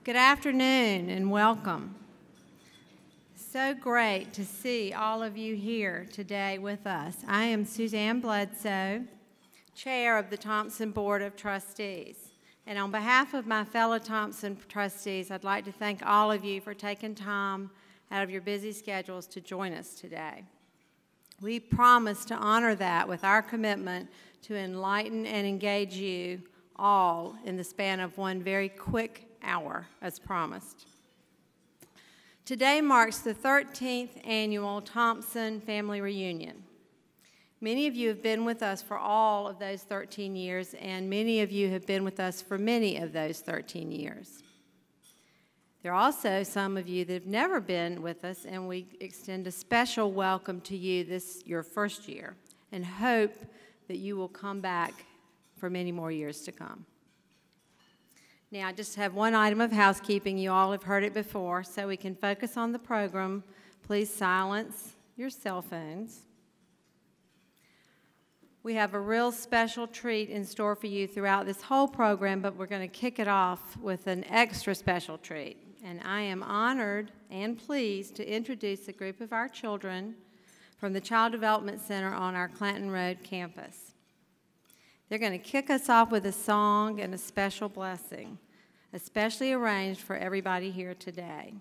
Good afternoon and welcome. So great to see all of you here today with us. I am Suzanne Bledsoe, Chair of the Thompson Board of Trustees. And on behalf of my fellow Thompson trustees, I'd like to thank all of you for taking time out of your busy schedules to join us today. We promise to honor that with our commitment to enlighten and engage you all in the span of one very quick hour, as promised. Today marks the 13th annual Thompson Family Reunion. Many of you have been with us for all of those 13 years, and many of you have been with us for many of those 13 years. There are also some of you that have never been with us, and we extend a special welcome to you this your first year, and hope that you will come back for many more years to come. Now, I just have one item of housekeeping. You all have heard it before, so we can focus on the program. Please silence your cell phones. We have a real special treat in store for you throughout this whole program, but we're going to kick it off with an extra special treat. And I am honored and pleased to introduce a group of our children from the Child Development Center on our Clanton Road campus. They're going to kick us off with a song and a special blessing, especially arranged for everybody here today.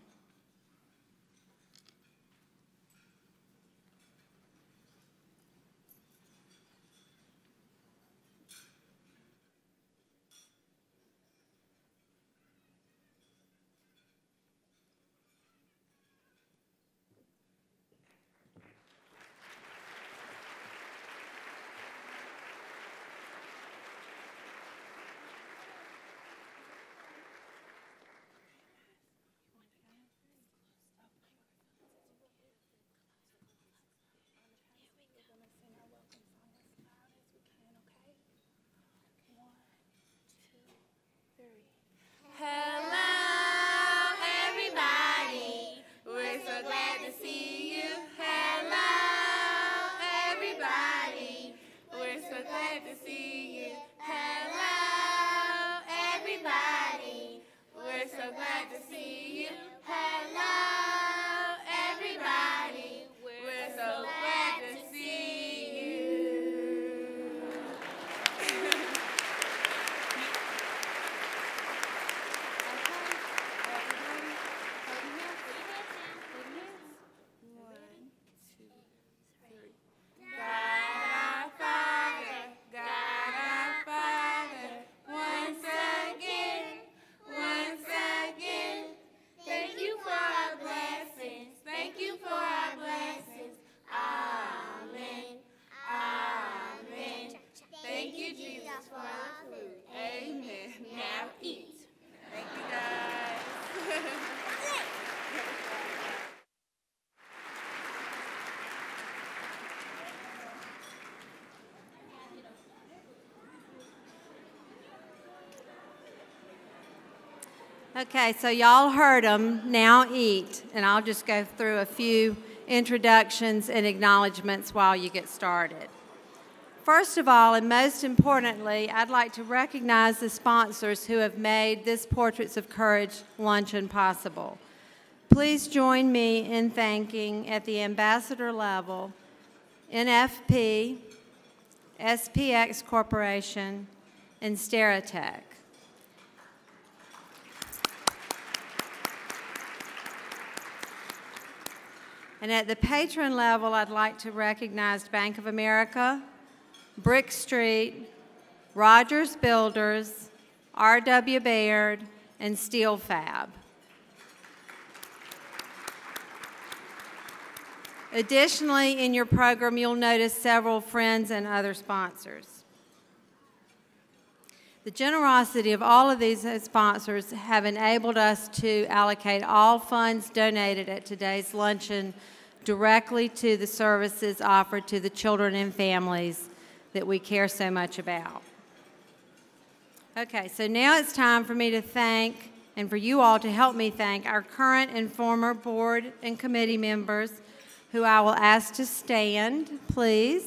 Okay, so y'all heard them. Now eat. And I'll just go through a few introductions and acknowledgments while you get started. First of all, and most importantly, I'd like to recognize the sponsors who have made this Portraits of Courage Luncheon possible. Please join me in thanking, at the ambassador level, NFP, SPX Corporation, and Stereotech. And at the patron level, I'd like to recognize Bank of America, Brick Street, Rogers Builders, R.W. Baird, and Steel Fab. Additionally, in your program, you'll notice several friends and other sponsors. The generosity of all of these sponsors have enabled us to allocate all funds donated at today's luncheon directly to the services offered to the children and families that we care so much about. Okay, so now it's time for me to thank, and for you all to help me thank, our current and former board and committee members, who I will ask to stand, please.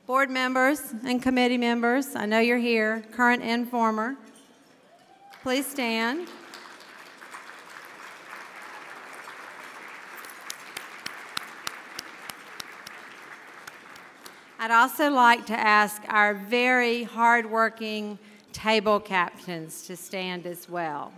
Board members and committee members, I know you're here, current and former. please stand. I'd also like to ask our very hardworking table captains to stand as well.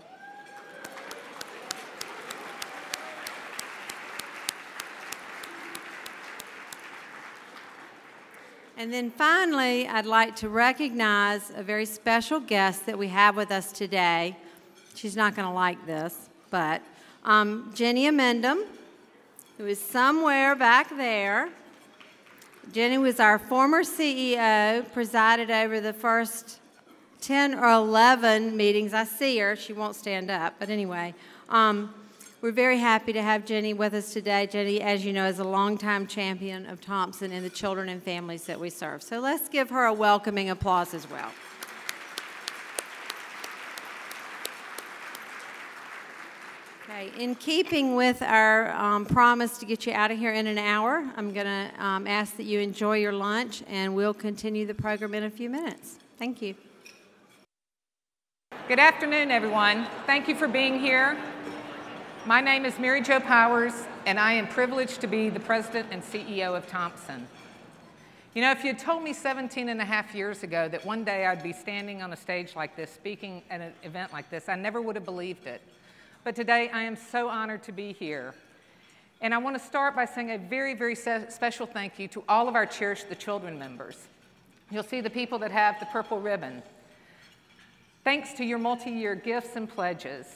And then finally, I'd like to recognize a very special guest that we have with us today. She's not going to like this, but Jinniyah Mendham, who is somewhere back there. Jenny was our former CEO, presided over the first 10 or 11 meetings. I see her. She won't stand up. But anyway, we're very happy to have Jenny with us today. Jenny, as you know, is a longtime champion of Thompson and the children and families that we serve. So let's give her a welcoming applause as well. Okay, in keeping with our promise to get you out of here in an hour, I'm going to ask that you enjoy your lunch, and we'll continue the program in a few minutes. Thank you. Good afternoon, everyone. Thank you for being here. My name is Mary Jo Powers, and I am privileged to be the president and CEO of Thompson. You know, if you had told me 17 and a half years ago that one day I'd be standing on a stage like this, speaking at an event like this, I never would have believed it. But today, I am so honored to be here. And I want to start by saying a very, very special thank you to all of our Cherish the Children members. You'll see the people that have the purple ribbon. Thanks to your multi-year gifts and pledges,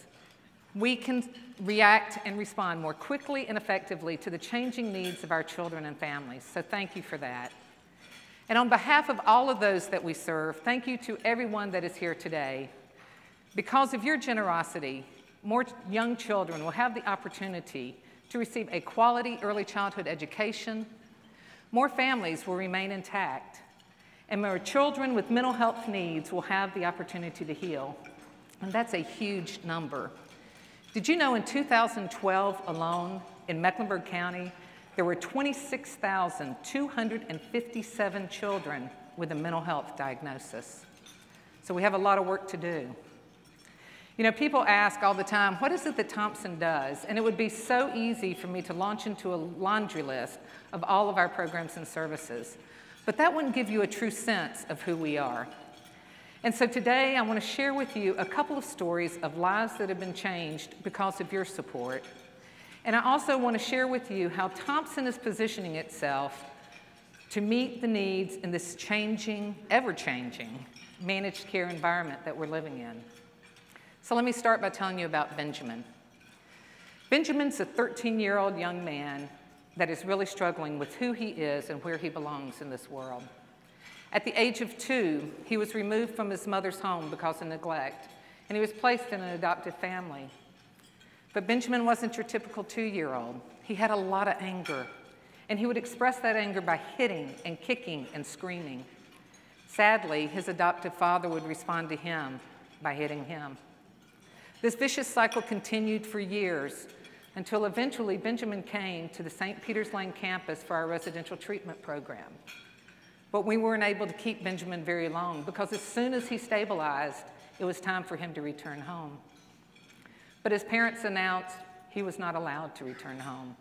we can react and respond more quickly and effectively to the changing needs of our children and families. So thank you for that. And on behalf of all of those that we serve, thank you to everyone that is here today. Because of your generosity, more young children will have the opportunity to receive a quality early childhood education, more families will remain intact, and more children with mental health needs will have the opportunity to heal. And that's a huge number. Did you know in 2012 alone in Mecklenburg County, there were 26,257 children with a mental health diagnosis? So we have a lot of work to do. You know, people ask all the time, what is it that Thompson does? And it would be so easy for me to launch into a laundry list of all of our programs and services. But that wouldn't give you a true sense of who we are. And so today I want to share with you a couple of stories of lives that have been changed because of your support. And I also want to share with you how Thompson is positioning itself to meet the needs in this changing, ever-changing managed care environment that we're living in. So let me start by telling you about Benjamin. Benjamin's a 13-year-old young man that is really struggling with who he is and where he belongs in this world. At the age of 2, he was removed from his mother's home because of neglect, and he was placed in an adoptive family. But Benjamin wasn't your typical 2-year-old. He had a lot of anger, and he would express that anger by hitting and kicking and screaming. Sadly, his adoptive father would respond to him by hitting him. This vicious cycle continued for years until eventually Benjamin came to the St. Peter's Lane campus for our residential treatment program. But we weren't able to keep Benjamin very long because as soon as he stabilized, it was time for him to return home. But his parents announced he was not allowed to return home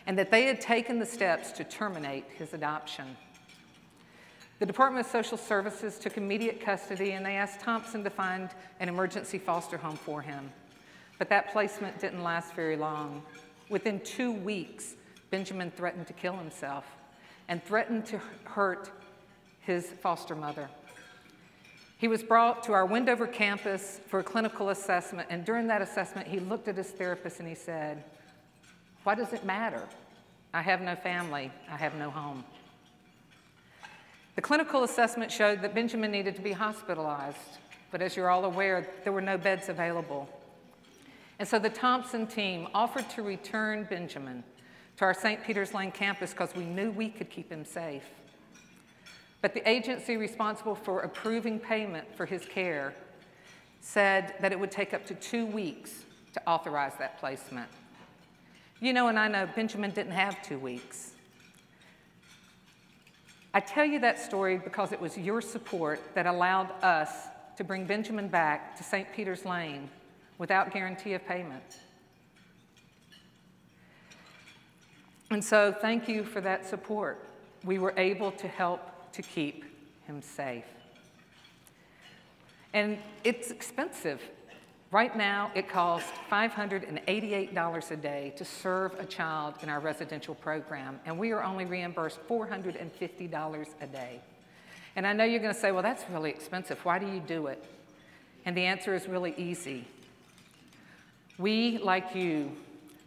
and that they had taken the steps to terminate his adoption. The Department of Social Services took immediate custody and they asked Thompson to find an emergency foster home for him. But that placement didn't last very long. Within 2 weeks, Benjamin threatened to kill himself and threatened to hurt his foster mother. He was brought to our Wendover campus for a clinical assessment, and during that assessment, he looked at his therapist and he said, "Why does it matter? I have no family, I have no home." The clinical assessment showed that Benjamin needed to be hospitalized, but as you're all aware, there were no beds available. And so the Thompson team offered to return Benjamin to our St. Peter's Lane campus because we knew we could keep him safe. But the agency responsible for approving payment for his care said that it would take up to 2 weeks to authorize that placement. You know, and I know Benjamin didn't have 2 weeks. I tell you that story because it was your support that allowed us to bring Benjamin back to St. Peter's Lane without guarantee of payment. And so thank you for that support. We were able to help to keep him safe. And it's expensive. Right now, it costs $588 a day to serve a child in our residential program, and we are only reimbursed $450 a day. And I know you're going to say, well, that's really expensive. Why do you do it? And the answer is really easy. We, like you,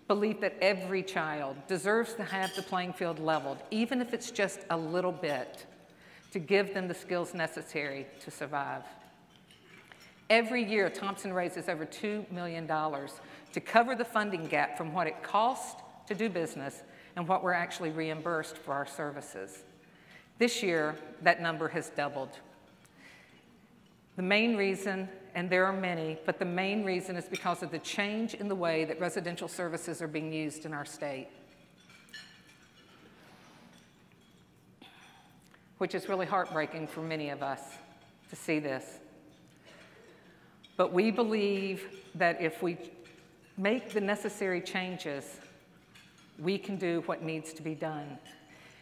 believe that every child deserves to have the playing field leveled, even if it's just a little bit, to give them the skills necessary to survive. Every year, Thompson raises over $2 million to cover the funding gap from what it costs to do business and what we're actually reimbursed for our services. This year, that number has doubled. The main reason, and there are many, but the main reason is because of the change in the way that residential services are being used in our state, which is really heartbreaking for many of us to see this. But we believe that if we make the necessary changes, we can do what needs to be done.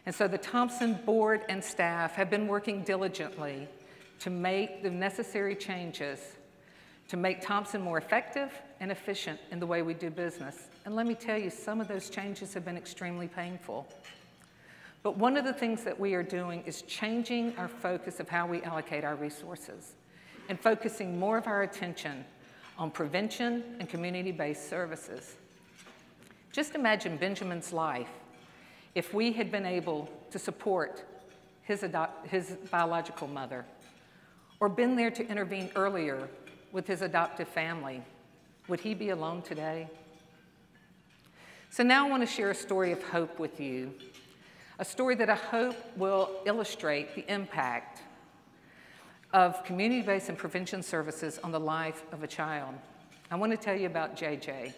And so the Thompson board and staff have been working diligently to make the necessary changes to make Thompson more effective and efficient in the way we do business. And let me tell you, some of those changes have been extremely painful. But one of the things that we are doing is changing our focus of how we allocate our resources and focusing more of our attention on prevention and community-based services. Just imagine Benjamin's life if we had been able to support his biological mother, or been there to intervene earlier with his adoptive family. Would he be alone today? So now I want to share a story of hope with you, a story that I hope will illustrate the impact of community-based and prevention services on the life of a child. I want to tell you about JJ.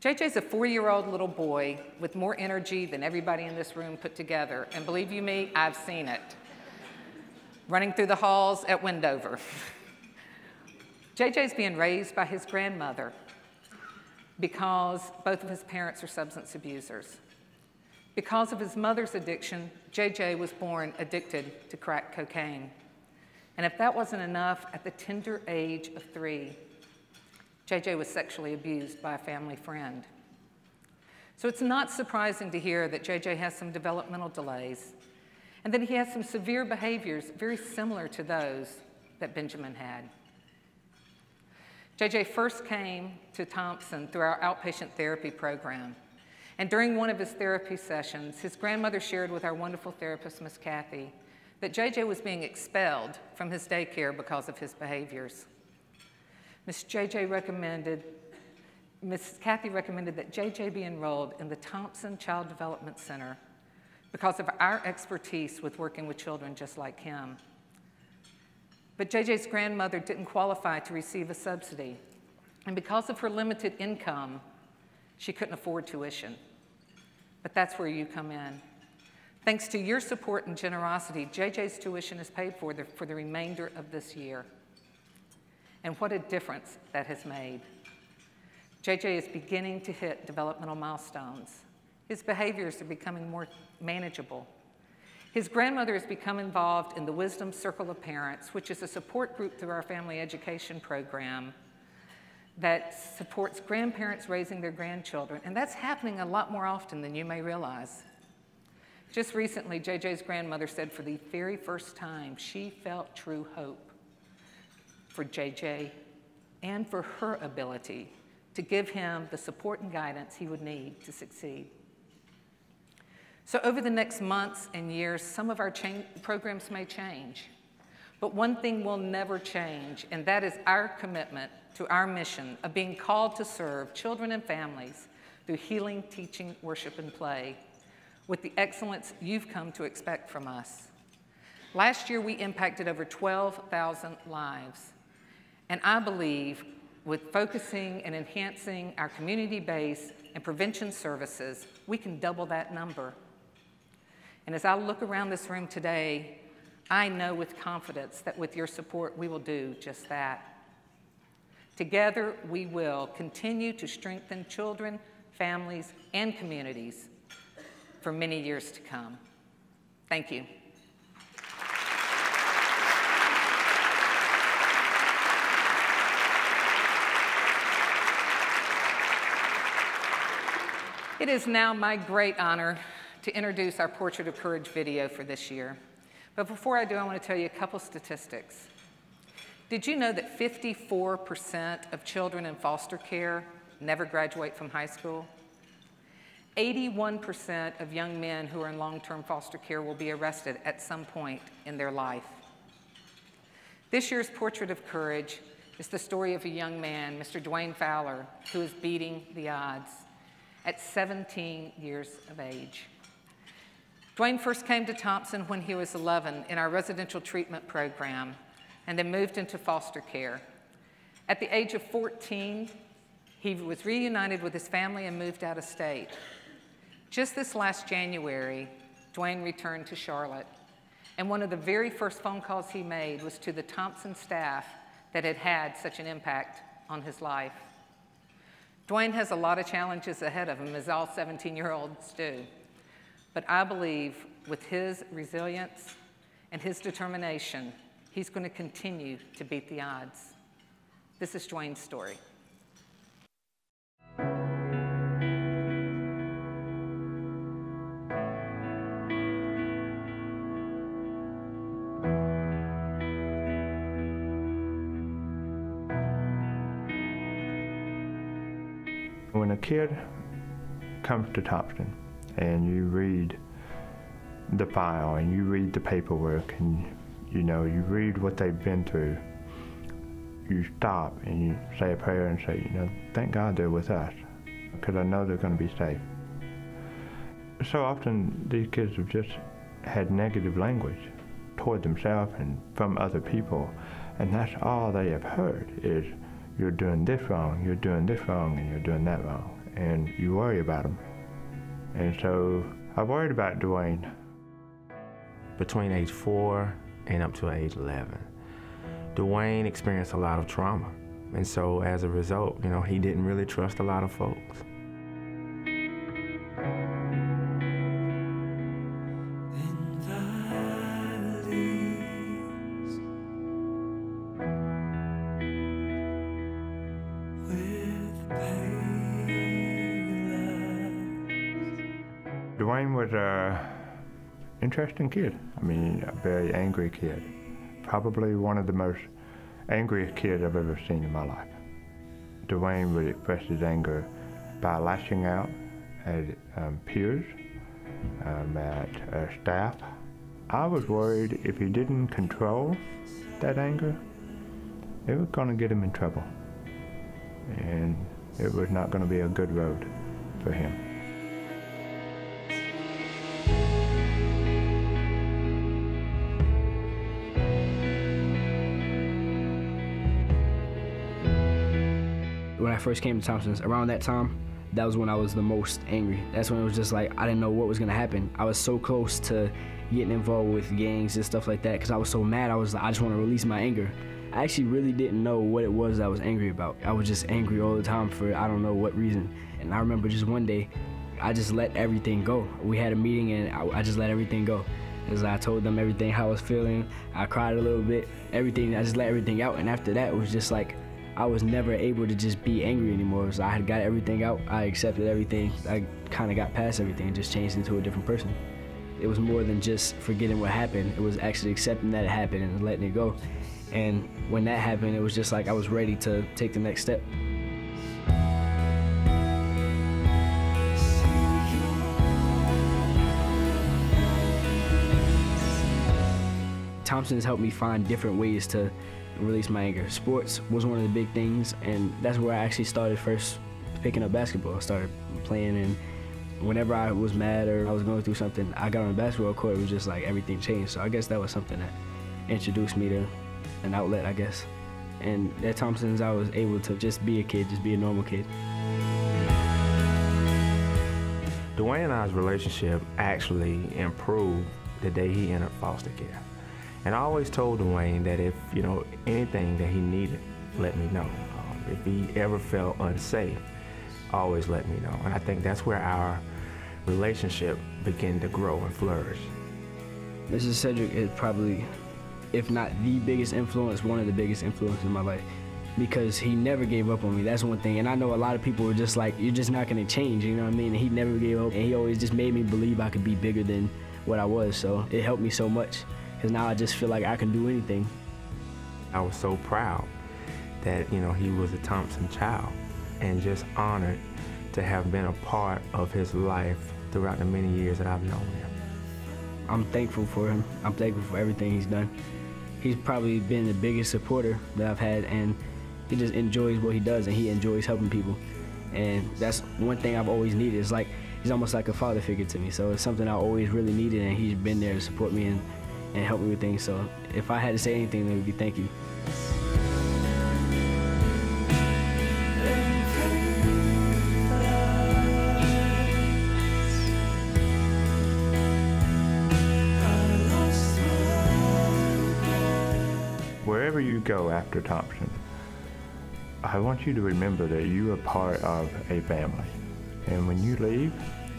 JJ's a 4-year-old little boy with more energy than everybody in this room put together. And believe you me, I've seen it. Running through the halls at Wendover. JJ's being raised by his grandmother because both of his parents are substance abusers. Because of his mother's addiction, JJ was born addicted to crack cocaine. And if that wasn't enough, at the tender age of 3, JJ was sexually abused by a family friend. So it's not surprising to hear that JJ has some developmental delays and that he has some severe behaviors very similar to those that Benjamin had. JJ first came to Thompson through our outpatient therapy program. And during one of his therapy sessions, his grandmother shared with our wonderful therapist, Miss Kathy, that JJ was being expelled from his daycare because of his behaviors. Miss Kathy recommended that JJ be enrolled in the Thompson Child Development Center because of our expertise with working with children just like him. But JJ's grandmother didn't qualify to receive a subsidy, and because of her limited income, she couldn't afford tuition. But that's where you come in. Thanks to your support and generosity, JJ's tuition is paid for the remainder of this year. And what a difference that has made. JJ is beginning to hit developmental milestones. His behaviors are becoming more manageable. His grandmother has become involved in the Wisdom Circle of Parents, which is a support group through our family education program that supports grandparents raising their grandchildren. And that's happening a lot more often than you may realize. Just recently, JJ's grandmother said for the very first time she felt true hope for JJ and for her ability to give him the support and guidance he would need to succeed. So over the next months and years, some of our programs may change, but one thing will never change, and that is our commitment to our mission of being called to serve children and families through healing, teaching, worship, and play with the excellence you've come to expect from us. Last year, we impacted over 12,000 lives, and I believe with focusing and enhancing our community-based and prevention services, we can double that number. And as I look around this room today, I know with confidence that with your support, we will do just that. Together, we will continue to strengthen children, families, and communities for many years to come. Thank you. It is now my great honor to introduce our Portrait of Courage video for this year. But before I do, I want to tell you a couple statistics. Did you know that 54% of children in foster care never graduate from high school? 81% of young men who are in long-term foster care will be arrested at some point in their life. This year's Portrait of Courage is the story of a young man, Mr. Duane Fowler, who is beating the odds at 17 years of age. Duane first came to Thompson when he was 11 in our residential treatment program and then moved into foster care. At the age of 14, he was reunited with his family and moved out of state. Just this last January, Duane returned to Charlotte, and one of the very first phone calls he made was to the Thompson staff that had had such an impact on his life. Duane has a lot of challenges ahead of him, as all 17-year-olds do. But I believe with his resilience and his determination, he's going to continue to beat the odds. This is Duane's story. When a kid comes to Thompson and you read the file and you read the paperwork and you read what they've been through, you stop and you say a prayer and say, thank God they're with us, because I know they're going to be safe. So often these kids have just had negative language toward themselves and from other people, and that's all they have heard is, you're doing this wrong, you're doing this wrong, and you're doing that wrong. And you worry about them. And so I worried about Duane. Between age 4 and up to age 11, Duane experienced a lot of trauma. And so as a result, he didn't really trust a lot of folks. Duane was an interesting kid. A very angry kid. Probably one of the most angriest kids I've ever seen in my life. Duane would express his anger by lashing out at peers, at staff. I was worried if he didn't control that anger, it was going to get him in trouble. And it was not going to be a good road for him. When I first came to Thompson's, around that time, that was when I was the most angry. That's when it was just like, I didn't know what was gonna happen. I was so close to getting involved with gangs and stuff like that because I was so mad. I was like, I just want to release my anger. I actually really didn't know what it was I was angry about. I was just angry all the time for I don't know what reason. And I remember just one day, I just let everything go. We had a meeting and I just let everything go. As I told them everything, how I was feeling. I cried a little bit, everything, I just let everything out. And after that, it was just like, I was never able to just be angry anymore. So I had got everything out, I accepted everything. I kind of got past everything and just changed into a different person. It was more than just forgetting what happened. It was actually accepting that it happened and letting it go. And when that happened, it was just like I was ready to take the next step. Thompson has helped me find different ways to release my anger. Sports was one of the big things, and that's where I actually started first picking up basketball. I started playing, and whenever I was mad or I was going through something, I got on the basketball court, it was just like everything changed. So I guess that was something that introduced me to an outlet, I guess. And at Thompson's, I was able to just be a kid, just be a normal kid. Duane and I's relationship actually improved the day he entered foster care. And I always told Duane that if, anything that he needed, let me know. If he ever felt unsafe, always let me know. And I think that's where our relationship began to grow and flourish. Mr. Cedric is probably, if not the biggest influence, one of the biggest influences in my life, because he never gave up on me. That's one thing. And I know a lot of people were just like, you're just not gonna change, you know what I mean? And he never gave up, and he always just made me believe I could be bigger than what I was. So it helped me so much, because now I just feel like I can do anything. I was so proud that, he was a Thompson child, and just honored to have been a part of his life throughout the many years that I've known him. I'm thankful for him. I'm thankful for everything he's done. He's probably been the biggest supporter that I've had, and he just enjoys what he does, and he enjoys helping people. And that's one thing I've always needed. It's like, he's almost like a father figure to me. So it's something I always really needed, and he's been there to support me and help me with things. So if I had to say anything, it would be thank you. Wherever you go after Thompson, I want you to remember that you are part of a family. And when you leave,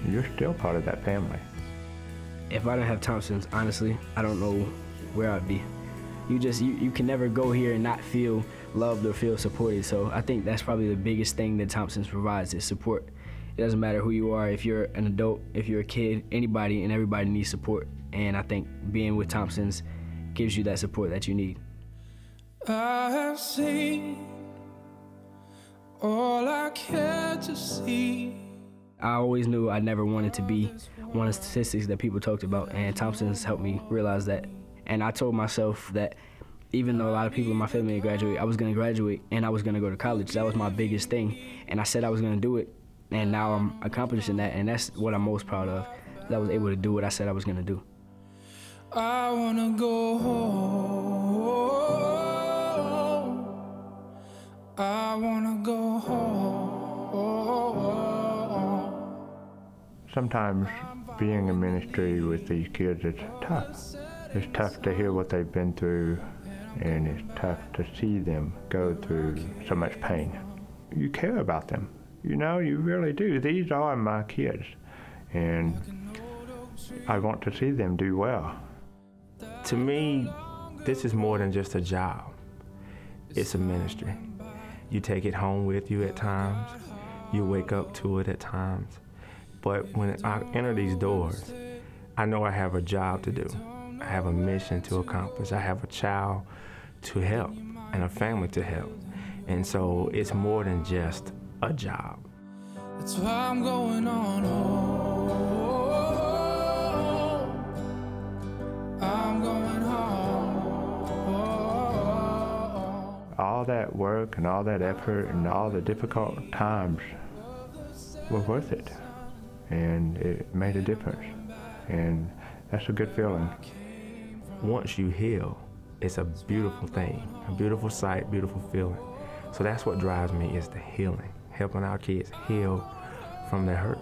you're still part of that family. If I didn't have Thompson's, honestly, I don't know where I'd be. You can never go here and not feel loved or feel supported. So I think that's probably the biggest thing that Thompson's provides is support. It doesn't matter who you are, if you're an adult, if you're a kid, anybody and everybody needs support. And I think being with Thompson's gives you that support that you need. I have seen all I care to see. I always knew I never wanted to be one of the statistics that people talked about, and Thompson's helped me realize that. And I told myself that even though a lot of people in my family graduate, I was going to graduate and I was going to go to college. That was my biggest thing, and I said I was going to do it, and now I'm accomplishing that, and that's what I'm most proud of, that I was able to do what I said I was going to do. I want to go home. I want to go home. Sometimes being in ministry with these kids is tough. It's tough to hear what they've been through, and it's tough to see them go through so much pain. You care about them. You really do. These are my kids, and I want to see them do well. To me, this is more than just a job. It's a ministry. You take it home with you at times. You wake up to it at times. But when I enter these doors, I know I have a job to do. I have a mission to accomplish. I have a child to help and a family to help. And so it's more than just a job. That's why I'm going on home. I'm going home. All that work and all that effort and all the difficult times were worth it. And it made a difference. And that's a good feeling. Once you heal, it's a beautiful thing, a beautiful sight, beautiful feeling. So that's what drives me, is the healing, helping our kids heal from their hurt.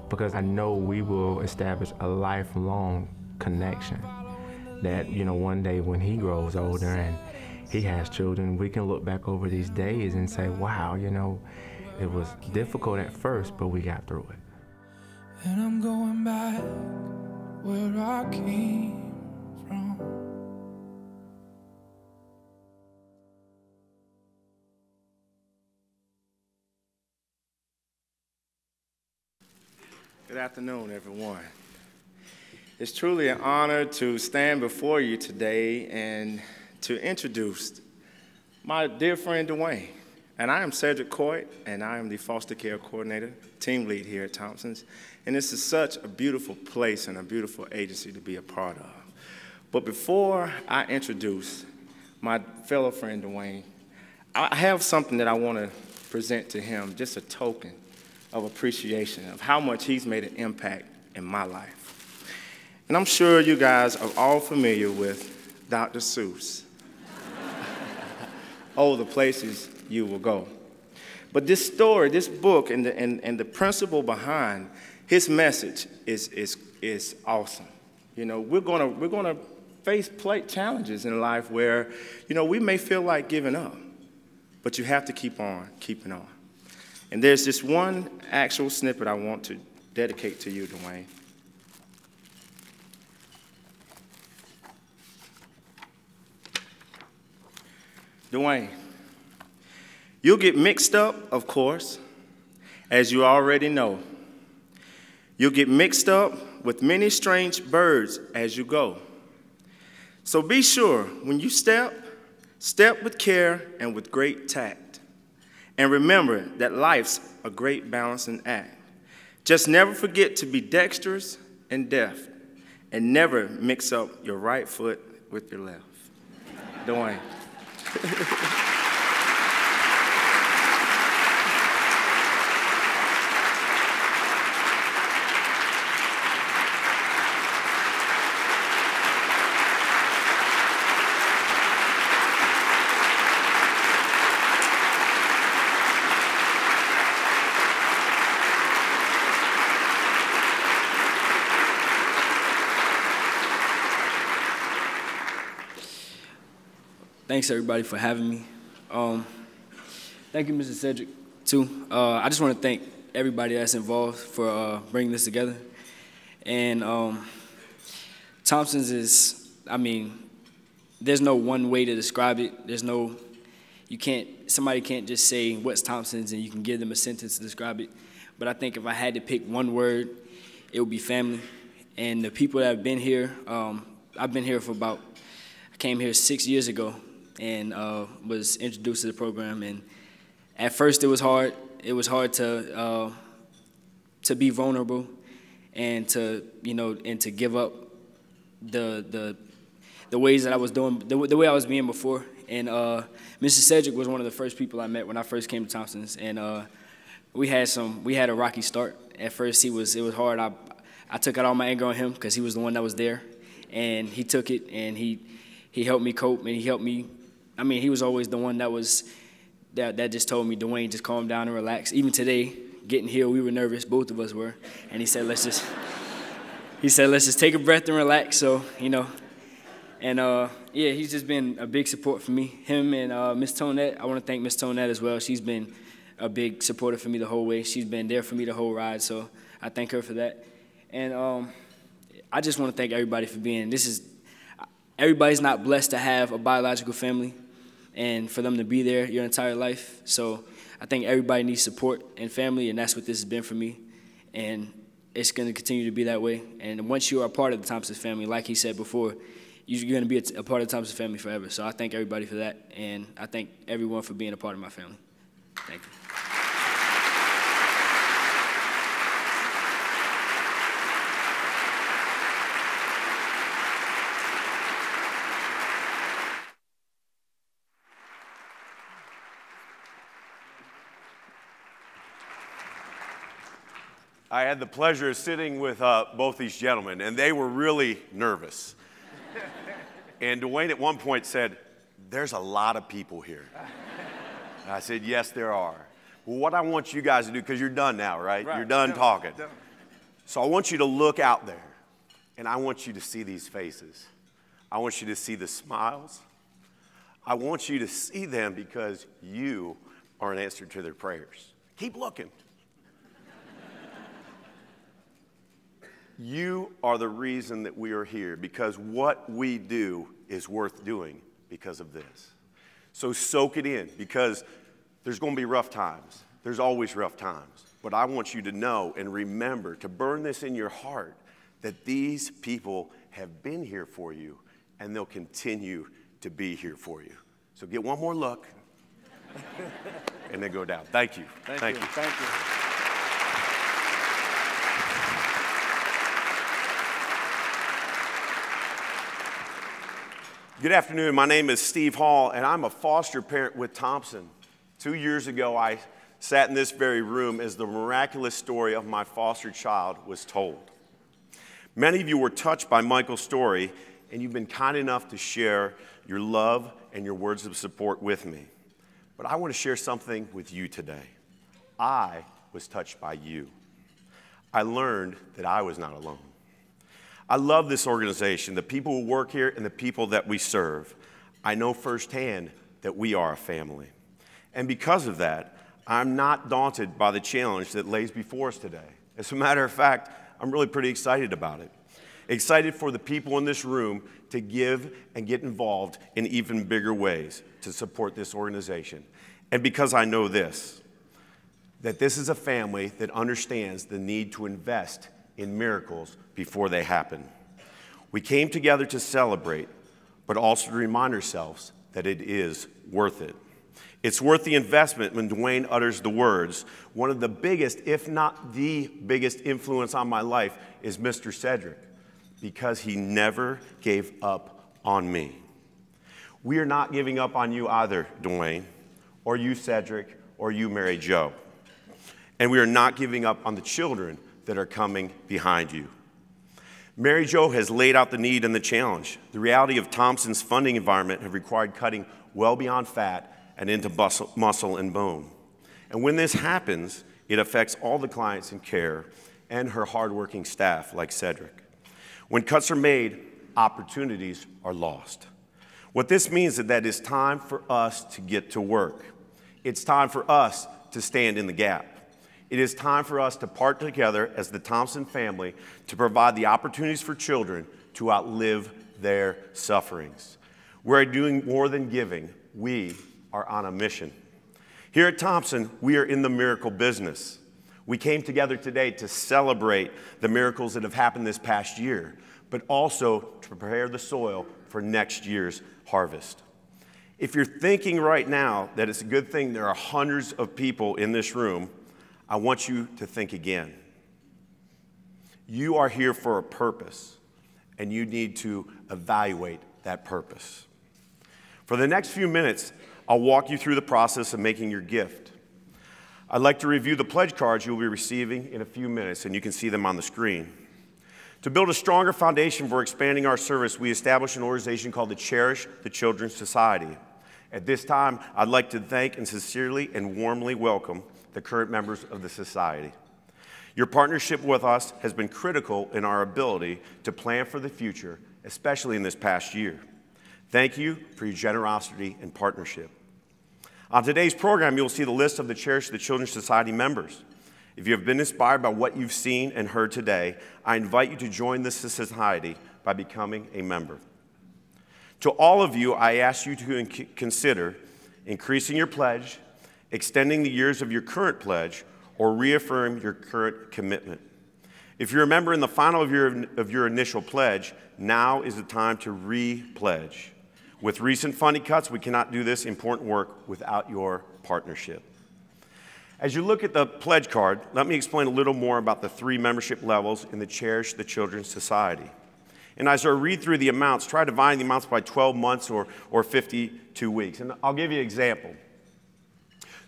Because I know we will establish a lifelong connection that, one day when he grows older and he has children, we can look back over these days and say, wow, it was difficult at first, but we got through it. And I'm going back where I came from. Good afternoon, everyone. It's truly an honor to stand before you today and to introduce my dear friend Duane. And I am Cedric Coit, and I am the foster care coordinator, team lead here at Thompson's. And this is such a beautiful place and a beautiful agency to be a part of. But before I introduce my fellow friend Duane, I have something that I want to present to him, just a token of appreciation of how much he's made an impact in my life. And I'm sure you guys are all familiar with Dr. Seuss. Oh, the places you will go. But this story, this book, and the principle behind his message is awesome. We're gonna face challenges in life where, we may feel like giving up, but you have to keep on keeping on. And there's this one actual snippet I want to dedicate to you, Duane. Duane, you'll get mixed up, of course, as you already know. You'll get mixed up with many strange birds as you go. So be sure when you step with care and with great tact. And remember that life's a great balancing act. Just never forget to be dexterous and deft, and never mix up your right foot with your left. Duane. Thanks, everybody, for having me. Thank you, Mr. Cedric, too. I just want to thank everybody that's involved for bringing this together. And Thompson's is, there's no one way to describe it. Somebody can't just say what's Thompson's and you can give them a sentence to describe it. But I think if I had to pick one word, it would be family. And the people that have been here, I've been here I came here 6 years ago and was introduced to the program. And at first it was hard. It was hard to be vulnerable and to give up the ways that I was doing, the way I was being before. And Mr. Cedric was one of the first people I met when I first came to Thompson's. And we had a rocky start. At first it was hard. I took out all my anger on him because he was the one that was there. And he took it and he helped me cope, and he helped me. He was always the one that just told me, Duane, just calm down and relax. Even today, getting here, we were nervous, both of us were. And he said, let's just take a breath and relax. So, And he's just been a big support for me. Him and Miss Tonette, I want to thank Miss Tonette as well. She's been a big supporter for me the whole way. She's been there for me the whole ride, so I thank her for that. And I just want to thank everybody for being. Everybody's not blessed to have a biological family and for them to be there your entire life. So I think everybody needs support and family, and that's what this has been for me. And it's going to continue to be that way. And once you are a part of the Thompson family, like he said before, you're going to be a part of the Thompson family forever. So I thank everybody for that, and I thank everyone for being a part of my family. Thank you. I had the pleasure of sitting with both these gentlemen, and they were really nervous. And Duane at one point said, there's a lot of people here. And I said, yes, there are. Well, what I want you guys to do, because you're done now, right? You're done talking. So I want you to look out there, and I want you to see these faces. I want you to see the smiles. I want you to see them because you are an answer to their prayers. Keep looking. You are the reason that we are here, because what we do is worth doing because of this. So soak it in, because there's going to be rough times. There's always rough times. But I want you to know and remember to burn this in your heart that these people have been here for you, and they'll continue to be here for you. So get one more look, and then go down. Thank you. Thank you. Thank you. Good afternoon. My name is Steve Hall, and I'm a foster parent with Thompson. 2 years ago, I sat in this very room as the miraculous story of my foster child was told. Many of you were touched by Michael's story, and you've been kind enough to share your love and your words of support with me. But I want to share something with you today. I was touched by you. I learned that I was not alone. I love this organization, the people who work here and the people that we serve. I know firsthand that we are a family. And because of that, I'm not daunted by the challenge that lays before us today. As a matter of fact, I'm really pretty excited about it. Excited for the people in this room to give and get involved in even bigger ways to support this organization. And because I know this, that this is a family that understands the need to invest in miracles before they happen. We came together to celebrate, but also to remind ourselves that it is worth it. It's worth the investment when Duane utters the words, one of the biggest, if not the biggest influence on my life is Mr. Cedric, because he never gave up on me. We are not giving up on you either, Duane, or you, Cedric, or you, Mary Jo. And we are not giving up on the children that are coming behind you. Mary Jo has laid out the need and the challenge. The reality of Thompson's funding environment have required cutting well beyond fat and into muscle and bone. And when this happens, it affects all the clients in care and her hardworking staff like Cedric. When cuts are made, opportunities are lost. What this means is that it's time for us to get to work. It's time for us to stand in the gap. It is time for us to partner together as the Thompson family to provide the opportunities for children to outlive their sufferings. We're doing more than giving. We are on a mission. Here at Thompson, we are in the miracle business. We came together today to celebrate the miracles that have happened this past year, but also to prepare the soil for next year's harvest. If you're thinking right now that it's a good thing there are hundreds of people in this room, I want you to think again. You are here for a purpose, and you need to evaluate that purpose. For the next few minutes, I'll walk you through the process of making your gift. I'd like to review the pledge cards you'll be receiving in a few minutes, and you can see them on the screen. To build a stronger foundation for expanding our service, we established an organization called the Cherish the Children's Society. At this time, I'd like to thank and sincerely and warmly welcome the current members of the society. Your partnership with us has been critical in our ability to plan for the future, especially in this past year. Thank you for your generosity and partnership. On today's program, you'll see the list of the Cherish the Children's Society members. If you have been inspired by what you've seen and heard today, I invite you to join this society by becoming a member. To all of you, I ask you to consider increasing your pledge, extending the years of your current pledge, or reaffirm your current commitment. If you're a member in the final year of your initial pledge, now is the time to re-pledge. With recent funding cuts, we cannot do this important work without your partnership. As you look at the pledge card, let me explain a little more about the 3 membership levels in the Cherish the Children's Society. And as I read through the amounts, try dividing the amounts by 12 months or 52 weeks. And I'll give you an example.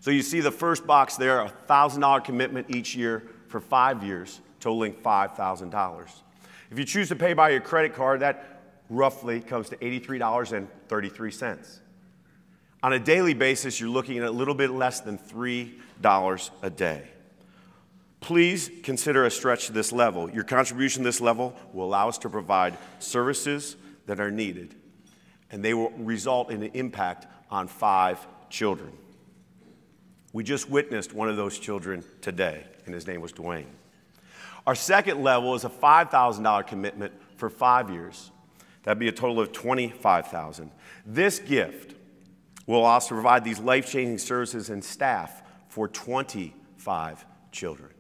So you see the first box there, a $1,000 commitment each year for 5 years, totaling $5,000. If you choose to pay by your credit card, that roughly comes to $83.33. On a daily basis, you're looking at a little bit less than $3 a day. Please consider a stretch to this level. Your contribution to this level will allow us to provide services that are needed, and they will result in an impact on 5 children. We just witnessed one of those children today, and his name was Duane. Our second level is a $5,000 commitment for 5 years. That'd be a total of $25,000. This gift will allow us to provide these life-changing services and staff for 25 children.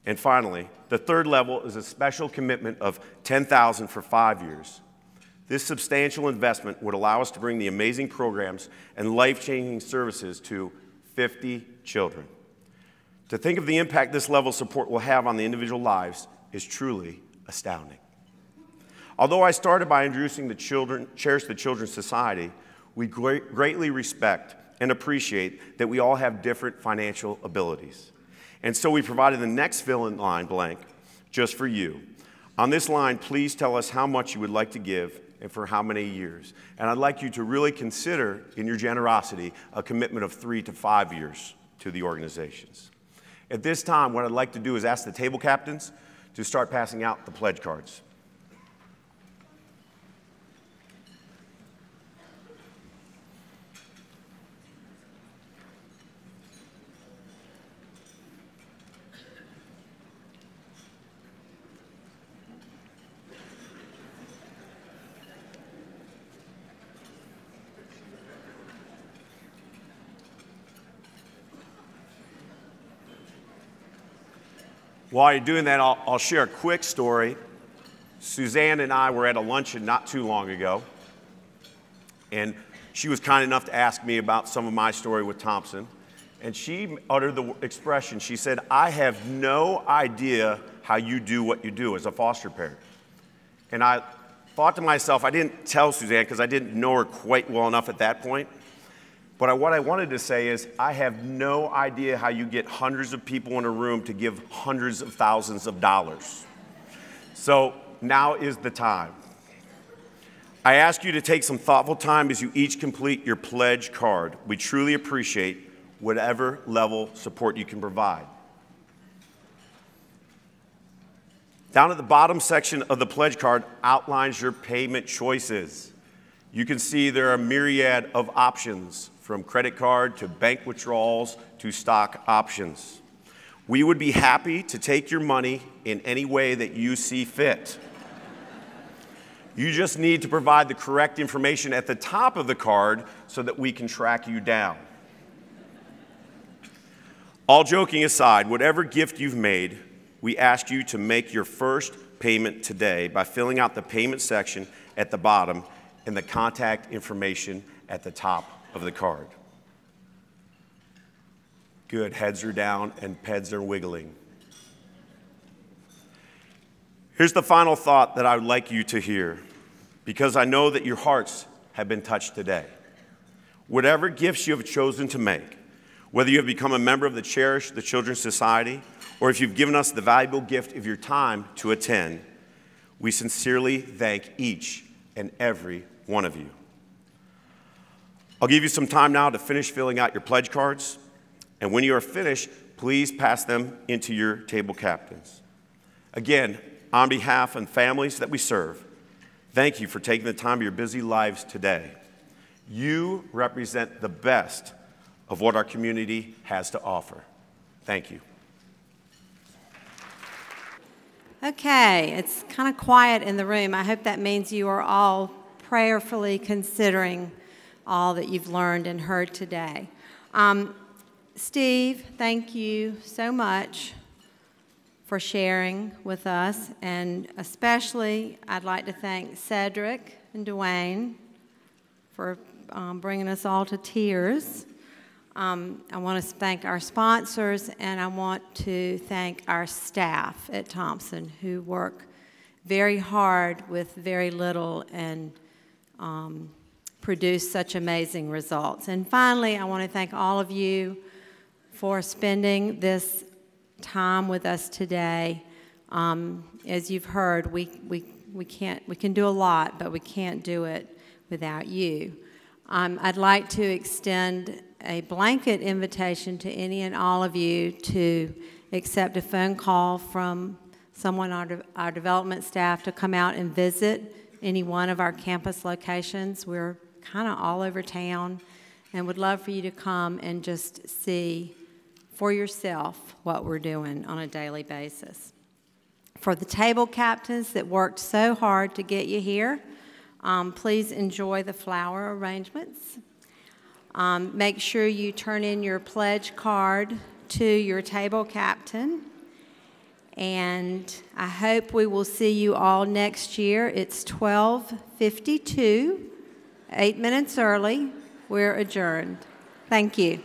And finally, the third level is a special commitment of $10,000 for 5 years. This substantial investment would allow us to bring the amazing programs and life-changing services to 50 children. To think of the impact this level of support will have on the individual lives is truly astounding. Although I started by introducing the Cherish the Children's Society, we greatly respect and appreciate that we all have different financial abilities. And so we provided the next fill-in line blank just for you. On this line, please tell us how much you would like to give and for how many years. And I'd like you to really consider, in your generosity, a commitment of 3 to 5 years to the organizations. At this time, what I'd like to do is ask the table captains to start passing out the pledge cards. While you're doing that, I'll share a quick story. Suzanne and I were at a luncheon not too long ago, and she was kind enough to ask me about some of my story with Thompson. And she uttered the expression, she said, "I have no idea how you do what you do as a foster parent." And I thought to myself, I didn't tell Suzanne because I didn't know her quite well enough at that point. But what I wanted to say is, I have no idea how you get hundreds of people in a room to give hundreds of thousands of dollars. So now is the time. I ask you to take some thoughtful time as you each complete your pledge card. We truly appreciate whatever level support you can provide. Down at the bottom section of the pledge card outlines your payment choices. You can see there are a myriad of options, from credit card to bank withdrawals to stock options. We would be happy to take your money in any way that you see fit. You just need to provide the correct information at the top of the card so that we can track you down. All joking aside, whatever gift you've made, we ask you to make your first payment today by filling out the payment section at the bottom and the contact information at the top of the card. Good, heads are down and peds are wiggling. Here's the final thought that I would like you to hear, because I know that your hearts have been touched today. Whatever gifts you have chosen to make, whether you have become a member of the Cherish the Children's Society, or if you've given us the valuable gift of your time to attend, we sincerely thank each and every one of you. I'll give you some time now to finish filling out your pledge cards, and when you are finished, please pass them into your table captains. Again, on behalf of families that we serve, thank you for taking the time of your busy lives today. You represent the best of what our community has to offer. Thank you. Okay, it's kind of quiet in the room. I hope that means you are all prayerfully considering all that you've learned and heard today. Steve, thank you so much for sharing with us, and especially I'd like to thank Cedric and Dewayne for bringing us all to tears. I want to thank our sponsors, and I want to thank our staff at Thompson who work very hard with very little and produce such amazing results. And finally, I want to thank all of you for spending this time with us today. As you've heard, we can do a lot, but we can't do it without you. I'd like to extend a blanket invitation to any and all of you to accept a phone call from someone on our development staff to come out and visit any one of our campus locations. We're kind of all over town and would love for you to come and just see for yourself what we're doing on a daily basis. For the table captains that worked so hard to get you here, please enjoy the flower arrangements. Make sure you turn in your pledge card to your table captain. And I hope we will see you all next year. It's 12:52, 8 minutes early. We're adjourned. Thank you.